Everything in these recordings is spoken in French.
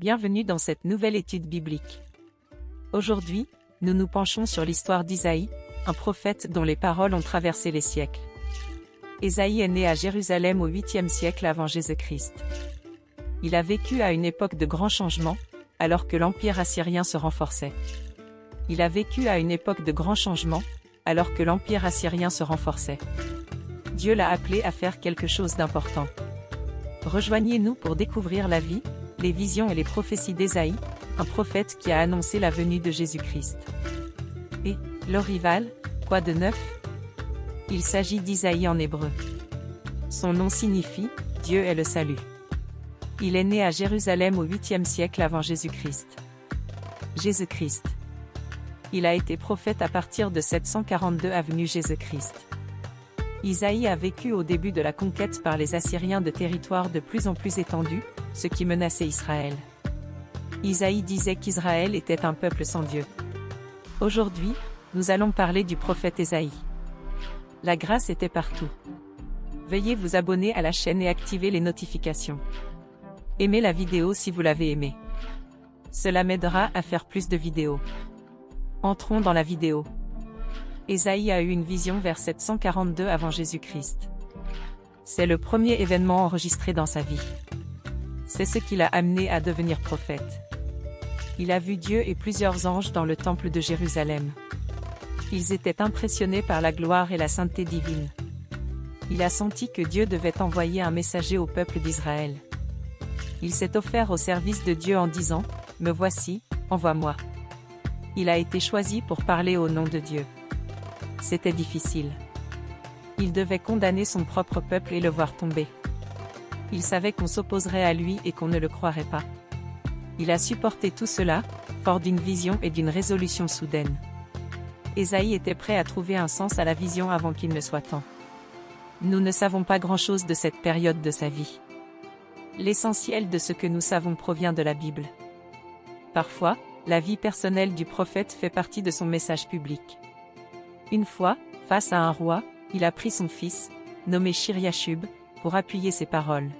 Bienvenue dans cette nouvelle étude biblique. Aujourd'hui, nous nous penchons sur l'histoire d'Isaïe, un prophète dont les paroles ont traversé les siècles. Isaïe est né à Jérusalem au 8e siècle avant Jésus-Christ. Il a vécu à une époque de grands changements, alors que l'Empire assyrien se renforçait. Il a vécu à une époque de grands changements, alors que l'Empire assyrien se renforçait. Dieu l'a appelé à faire quelque chose d'important. Rejoignez-nous pour découvrir la vie, les visions et les prophéties d'Isaïe, un prophète qui a annoncé la venue de Jésus-Christ. Et, l'Orival, quoi de neuf? Il s'agit d'Isaïe en hébreu. Son nom signifie « Dieu est le salut ». Il est né à Jérusalem au 8e siècle avant Jésus-Christ. Jésus-Christ. Il a été prophète à partir de 742 avenue Jésus-Christ. Isaïe a vécu au début de la conquête par les Assyriens de territoires de plus en plus étendus, ce qui menaçait Israël. Isaïe disait qu'Israël était un peuple sans Dieu. Aujourd'hui, nous allons parler du prophète Isaïe. La grâce était partout. Veuillez vous abonner à la chaîne et activer les notifications. Aimez la vidéo si vous l'avez aimée. Cela m'aidera à faire plus de vidéos. Entrons dans la vidéo. Isaïe a eu une vision vers 742 avant Jésus-Christ. C'est le premier événement enregistré dans sa vie. C'est ce qui l'a amené à devenir prophète. Il a vu Dieu et plusieurs anges dans le temple de Jérusalem. Ils étaient impressionnés par la gloire et la sainteté divine. Il a senti que Dieu devait envoyer un messager au peuple d'Israël. Il s'est offert au service de Dieu en disant « Me voici, envoie-moi ». Il a été choisi pour parler au nom de Dieu. C'était difficile. Il devait condamner son propre peuple et le voir tomber. Il savait qu'on s'opposerait à lui et qu'on ne le croirait pas. Il a supporté tout cela, fort d'une vision et d'une résolution soudaine. Isaïe était prêt à trouver un sens à la vision avant qu'il ne soit temps. Nous ne savons pas grand-chose de cette période de sa vie. L'essentiel de ce que nous savons provient de la Bible. Parfois, la vie personnelle du prophète fait partie de son message public. Une fois, face à un roi, il a pris son fils, nommé Shir-Yashub, pour appuyer ses paroles.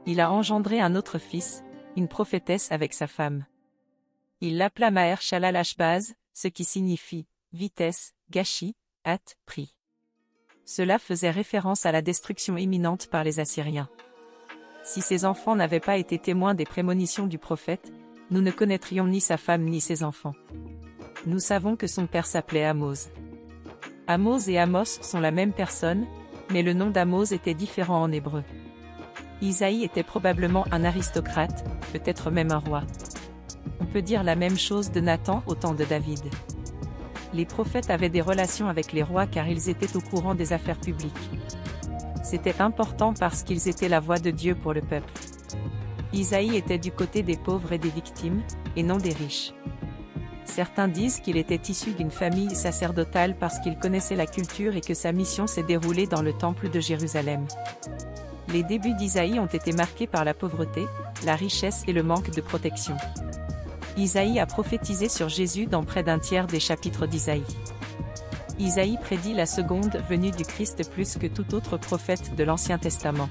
Il a engendré un autre fils, une prophétesse avec sa femme. Il l'appela Maher-Shalal-Ashbaz, ce qui signifie « vitesse, gâchis, hâte, prix ». Cela faisait référence à la destruction imminente par les Assyriens. Si ses enfants n'avaient pas été témoins des prémonitions du prophète, nous ne connaîtrions ni sa femme ni ses enfants. Nous savons que son père s'appelait Amoz. Amoz et Amos sont la même personne, mais le nom d'Amoz était différent en hébreu. Isaïe était probablement un aristocrate, peut-être même un roi. On peut dire la même chose de Nathan au temps de David. Les prophètes avaient des relations avec les rois car ils étaient au courant des affaires publiques. C'était important parce qu'ils étaient la voix de Dieu pour le peuple. Isaïe était du côté des pauvres et des victimes, et non des riches. Certains disent qu'il était issu d'une famille sacerdotale parce qu'il connaissait la culture et que sa mission s'est déroulée dans le temple de Jérusalem. Les débuts d'Isaïe ont été marqués par la pauvreté, la richesse et le manque de protection. Isaïe a prophétisé sur Jésus dans près d'un tiers des chapitres d'Isaïe. Isaïe prédit la seconde venue du Christ plus que tout autre prophète de l'Ancien Testament.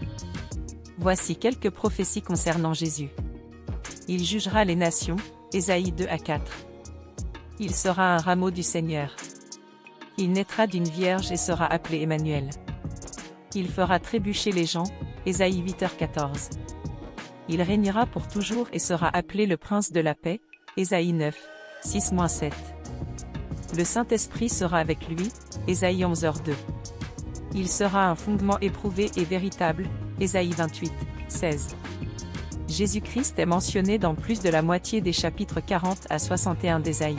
Voici quelques prophéties concernant Jésus. Il jugera les nations, Ésaïe 2 à 4. Il sera un rameau du Seigneur. Il naîtra d'une vierge et sera appelé Emmanuel. Il fera trébucher les gens, Ésaïe 8h14. Il régnera pour toujours et sera appelé le prince de la paix, Ésaïe 9, 6-7. Le Saint-Esprit sera avec lui, Ésaïe 11h2. Il sera un fondement éprouvé et véritable, Ésaïe 28, 16. Jésus-Christ est mentionné dans plus de la moitié des chapitres 40 à 61 d'Ésaïe.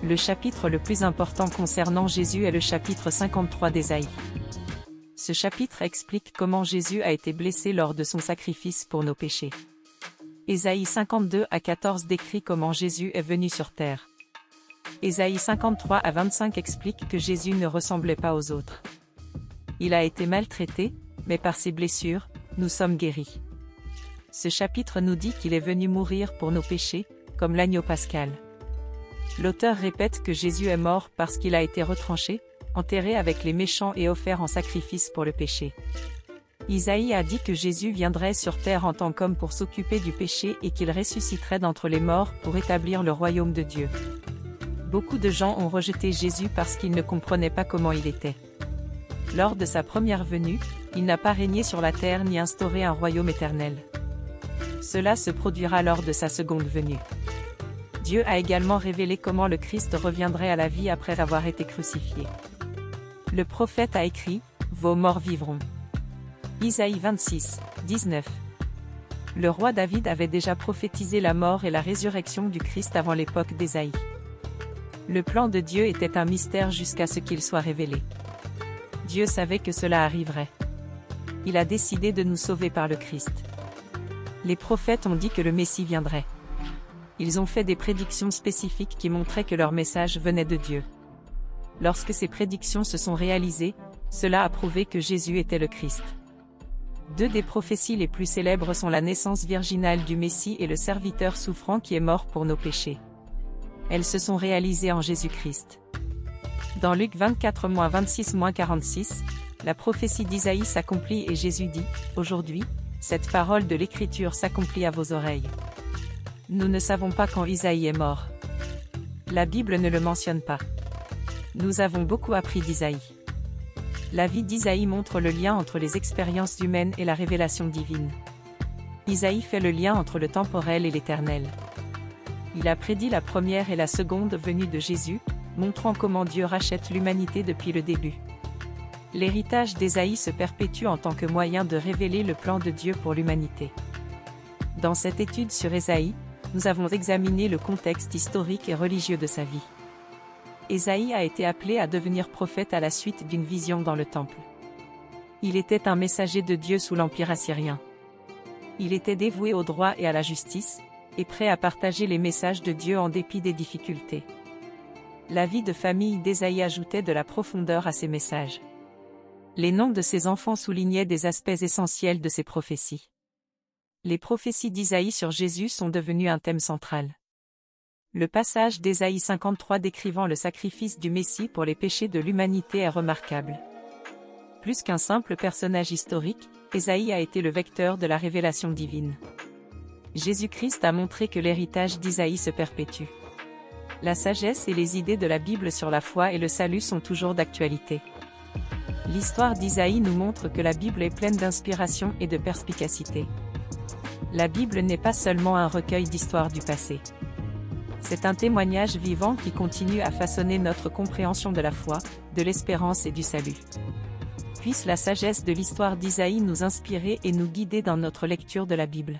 Le chapitre le plus important concernant Jésus est le chapitre 53 d'Ésaïe. Ce chapitre explique comment Jésus a été blessé lors de son sacrifice pour nos péchés. Ésaïe 52 à 14 décrit comment Jésus est venu sur terre. Ésaïe 53 à 25 explique que Jésus ne ressemblait pas aux autres. Il a été maltraité, mais par ses blessures, nous sommes guéris. Ce chapitre nous dit qu'il est venu mourir pour nos péchés, comme l'agneau pascal. L'auteur répète que Jésus est mort parce qu'il a été retranché, enterré avec les méchants et offert en sacrifice pour le péché. Isaïe a dit que Jésus viendrait sur terre en tant qu'homme pour s'occuper du péché et qu'il ressusciterait d'entre les morts pour établir le royaume de Dieu. Beaucoup de gens ont rejeté Jésus parce qu'ils ne comprenaient pas comment il était. Lors de sa première venue, il n'a pas régné sur la terre ni instauré un royaume éternel. Cela se produira lors de sa seconde venue. Dieu a également révélé comment le Christ reviendrait à la vie après avoir été crucifié. Le prophète a écrit « Vos morts vivront ». Isaïe 26, 19. Le roi David avait déjà prophétisé la mort et la résurrection du Christ avant l'époque d'Ésaïe. Le plan de Dieu était un mystère jusqu'à ce qu'il soit révélé. Dieu savait que cela arriverait. Il a décidé de nous sauver par le Christ. Les prophètes ont dit que le Messie viendrait. Ils ont fait des prédictions spécifiques qui montraient que leur message venait de Dieu. Lorsque ces prédictions se sont réalisées, cela a prouvé que Jésus était le Christ. Deux des prophéties les plus célèbres sont la naissance virginale du Messie et le serviteur souffrant qui est mort pour nos péchés. Elles se sont réalisées en Jésus-Christ. Dans Luc 24-26-46, la prophétie d'Isaïe s'accomplit et Jésus dit, « Aujourd'hui, cette parole de l'Écriture s'accomplit à vos oreilles. » Nous ne savons pas quand Isaïe est mort. La Bible ne le mentionne pas. Nous avons beaucoup appris d'Isaïe. La vie d'Isaïe montre le lien entre les expériences humaines et la révélation divine. Isaïe fait le lien entre le temporel et l'éternel. Il a prédit la première et la seconde venue de Jésus, montrant comment Dieu rachète l'humanité depuis le début. L'héritage d'Ésaïe se perpétue en tant que moyen de révéler le plan de Dieu pour l'humanité. Dans cette étude sur Ésaïe, nous avons examiné le contexte historique et religieux de sa vie. Ésaïe a été appelé à devenir prophète à la suite d'une vision dans le temple. Il était un messager de Dieu sous l'Empire assyrien. Il était dévoué au droit et à la justice, et prêt à partager les messages de Dieu en dépit des difficultés. La vie de famille d'Ésaïe ajoutait de la profondeur à ses messages. Les noms de ses enfants soulignaient des aspects essentiels de ses prophéties. Les prophéties d'Isaïe sur Jésus sont devenues un thème central. Le passage d'Ésaïe 53 décrivant le sacrifice du Messie pour les péchés de l'humanité est remarquable. Plus qu'un simple personnage historique, Ésaïe a été le vecteur de la révélation divine. Jésus-Christ a montré que l'héritage d'Isaïe se perpétue. La sagesse et les idées de la Bible sur la foi et le salut sont toujours d'actualité. L'histoire d'Isaïe nous montre que la Bible est pleine d'inspiration et de perspicacité. La Bible n'est pas seulement un recueil d'histoires du passé. C'est un témoignage vivant qui continue à façonner notre compréhension de la foi, de l'espérance et du salut. Puisse la sagesse de l'histoire d'Isaïe nous inspirer et nous guider dans notre lecture de la Bible.